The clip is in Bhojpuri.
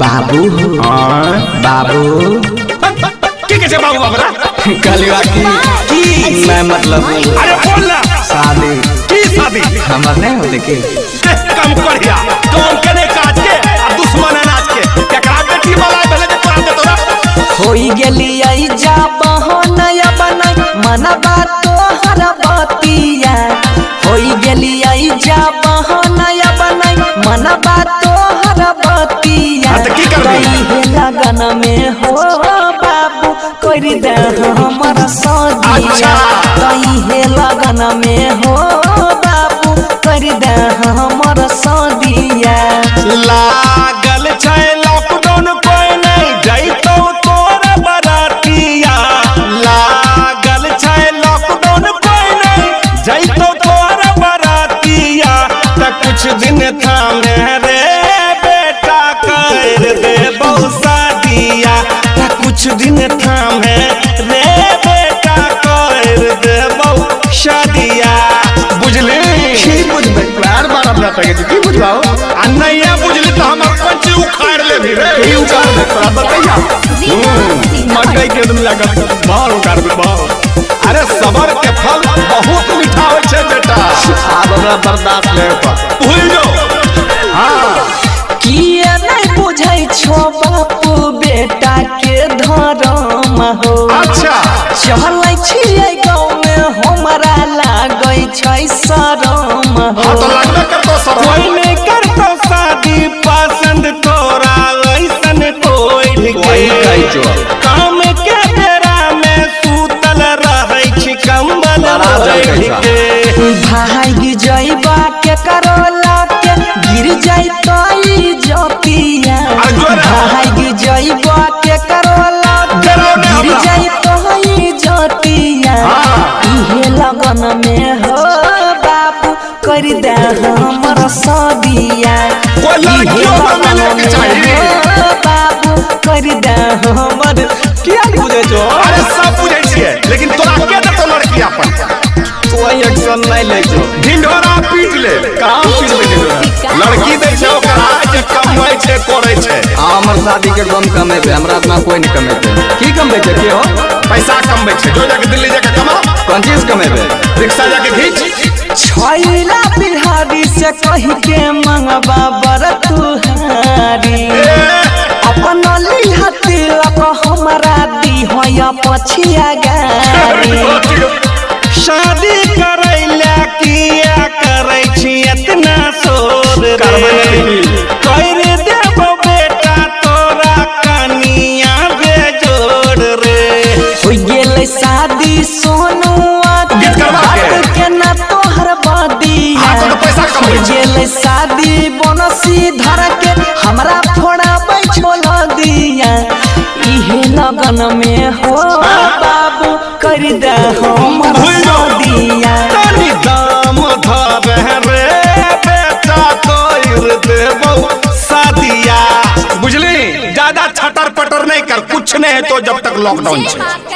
बाबू बाबू कैसे बाबू बाबरा कलिया की मैं मतलब अरे बोल ना शादी की शादी हमर नहीं होते के कम करिया कौन करे काज के और दुश्मन अनाज के एकरा बेटी वाला भेले जे तोरा दे तोरा होई गेली आई जा बहनया बनाई मनबा तोहर बतिया होई गेली आई जा बहनया बनाई मनबा तोहर बतिया त की करबी लगन में हो बाबू करी दे हमर सदिया कहीं लगन में हो बाबू करी दे हमर सदिया लागल छै लॉकडाउन कोई नहीं जइतो तोर बरातिया लागल छै लॉकडाउन कोई नहीं जइतो तोर बरातिया त कुछ दिन थामे रे बेटा कर दे बहु शादिया त कुछ दिन थामे रे बेटा कर दे बहु शादिया बुझली की बुझबे यार बार अपना तके की बुझबाओ आ नहीं बुझली तो हम पंची उखाड़ ले भी रे की उखाड़ दे तोरा बतैया मकई के तुम लगा बाल उखाड़ दे बाल अरे सबर के फल बहुत मीठा होय छे बेटा आप हमरा बर्दाश्त ले पा भूल जो हां किए नहीं बुझै छो बापू बेटा के धर्म हो अच्छा चलै छियै गाँव में हमरा लागै छै शरम हो हां तो लगबे करतो सब कोई नहीं करतो शादी पसंद तोरा ऐसन कोई कोई कहि जो काम के बेरा में सूतल रहै छी कंबल के भाग जइबा के करोला के गिर जइतै जपिया भाग जइबा के करोला गिर जइतै जपिया इहे लगन में हो बाबू कर दे हमर सदिया कोई लड़कियों में मिले के चाहिए बाबू कर दे हमर क्या बुझे जो अरे सब बुझै छियै लेकिन तोरा के देतो लड़की अपन कोई एक्शन नहीं ले जो ढिंढोरा पीट ले कहां पीटबे ढिंढोरा लड़की दै छै ओकरा जे कमाई छै करै छै हमर शादी के गम कमेबे हमरा इतना कोई नहीं कमेबे की कमबे छै के हो पैसा कमबै छै जो जाके दिल्ली जाके कमा कौन चीज कमेबे रिक्शा जाके खींच छैला बिहारी से कही के मंगबा बर तुहारी अपन लिहा तिलक हमरा दी होया पछिया गारी शादी करैला किया करै छी इतना सोर कर देबो बेटा तोरा कनिया बेजोड़ रे हो गेलै शादी सोनुआ के ना तोहर बदिया तो पैसा कमबै छै गेलै शादी बनसी धर के हमरा फोड़ाबै छोल दिया इहे लगन में हो बाबू कर दे हमर सदिया तनी दाम धरे रे बेटा कर देबो शादिया बुझली ज्यादा छटर पटर नहीं कर कुछ नहीं है तो जब तक लॉकडाउन है।